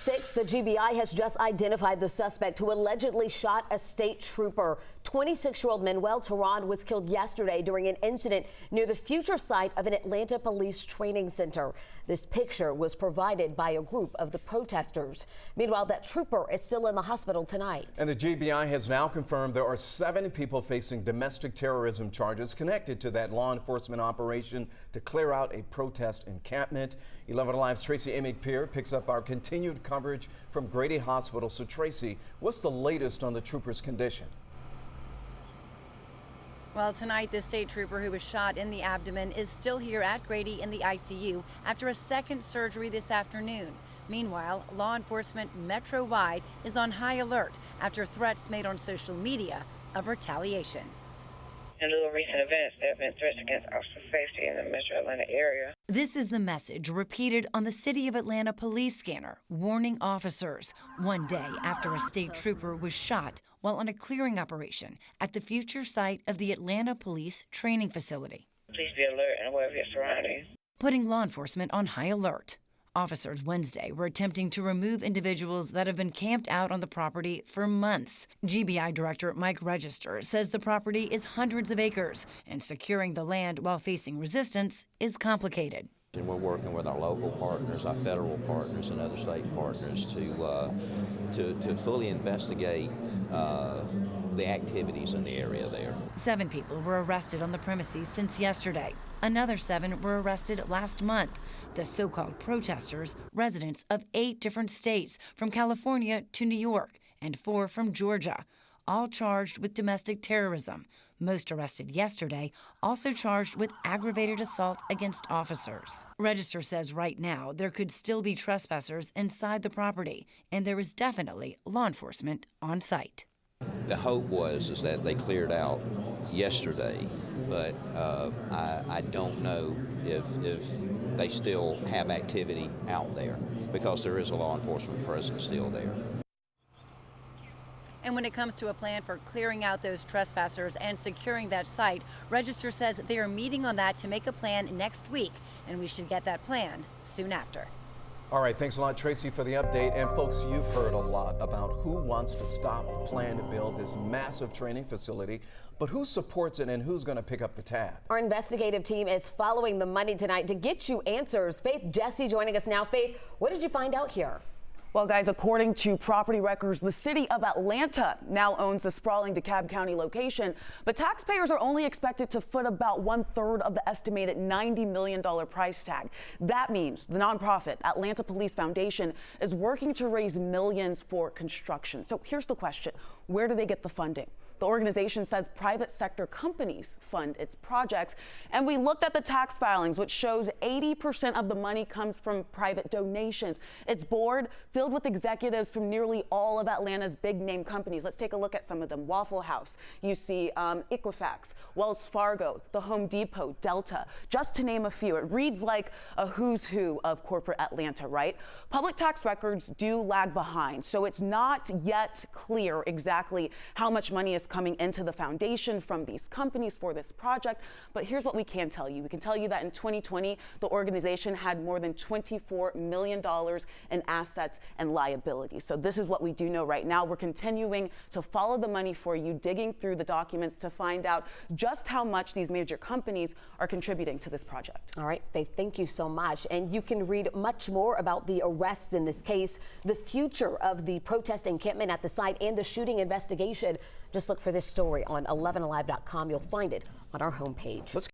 The GBI has just identified the suspect who allegedly shot a state trooper. 26-year-old Manuel Teran was killed yesterday during an incident near the future site of an Atlanta police training center. This picture was provided by a group of the protesters. Meanwhile, that trooper is still in the hospital tonight. And the GBI has now confirmed there are 7 people facing domestic terrorism charges connected to that law enforcement operation to clear out a protest encampment. 11 Alive's Tracy Amick-Pierre picks up our continued coverage from Grady Hospital. So Tracy, what's the latest on the trooper's condition? Well, tonight, the state trooper who was shot in the abdomen is still here at Grady in the ICU after a second surgery this afternoon. Meanwhile, law enforcement metro-wide is on high alert after threats made on social media of retaliation. In lieu of recent events, there have been threats against officer safety in the metro Atlanta area. This is the message repeated on the City of Atlanta police scanner, warning officers one day after a state trooper was shot while on a clearing operation at the future site of the Atlanta Police Training Facility. Please be alert and aware of your surroundings. Putting law enforcement on high alert. Officers Wednesday were attempting to remove individuals that have been camped out on the property for months. GBI Director Mike Register says the property is hundreds of acres, and securing the land while facing resistance is complicated. And we're working with our local partners, our federal partners, and other state partners to fully investigate the activities in the area there. 7 people were arrested on the premises since yesterday. Another 7 were arrested last month. The so-called protesters, residents of 8 different states, from California to New York, and 4 from Georgia, all charged with domestic terrorism. Most arrested yesterday, also charged with aggravated assault against officers. Register says right now there could still be trespassers inside the property, and there is definitely law enforcement on site. The hope is that they cleared out yesterday, but I don't know if they still have activity out there, because there is a law enforcement presence still there. And when it comes to a plan for clearing out those trespassers and securing that site, Register says they are meeting on that to make a plan next week, and we should get that plan soon after. All right, thanks a lot, Tracy, for the update. And folks, you've heard a lot about who wants to stop the plan to build this massive training facility, but who supports it and who's going to pick up the tab? Our investigative team is following the money tonight to get you answers. Faith Jesse joining us now. Faith, what did you find out here? Well, guys, according to property records, the city of Atlanta now owns the sprawling DeKalb County location, but taxpayers are only expected to foot about 1/3 of the estimated $90 million price tag. That means the nonprofit Atlanta Police Foundation is working to raise millions for construction. So here's the question: where do they get the funding? The organization says private sector companies fund its projects, and we looked at the tax filings, which shows 80% of the money comes from private donations. Its board filled with executives from nearly all of Atlanta's big name companies. Let's take a look at some of them. Waffle House, you see Equifax, Wells Fargo, the Home Depot, Delta, just to name a few. It reads like a who's who of corporate Atlanta, right? Public tax records do lag behind, so it's not yet clear exactly how much money is coming into the foundation from these companies for this project. But here's what we can tell you. We can tell you that in 2020, the organization had more than $24 million in assets and liabilities. So this is what we do know right now. We're continuing to follow the money for you, digging through the documents to find out just how much these major companies are contributing to this project. All right, Faith, thank you so much. And you can read much more about the arrests in this case, the future of the protest encampment at the site, and the shooting investigation. Just look for this story on 11alive.com. You'll find it on our homepage.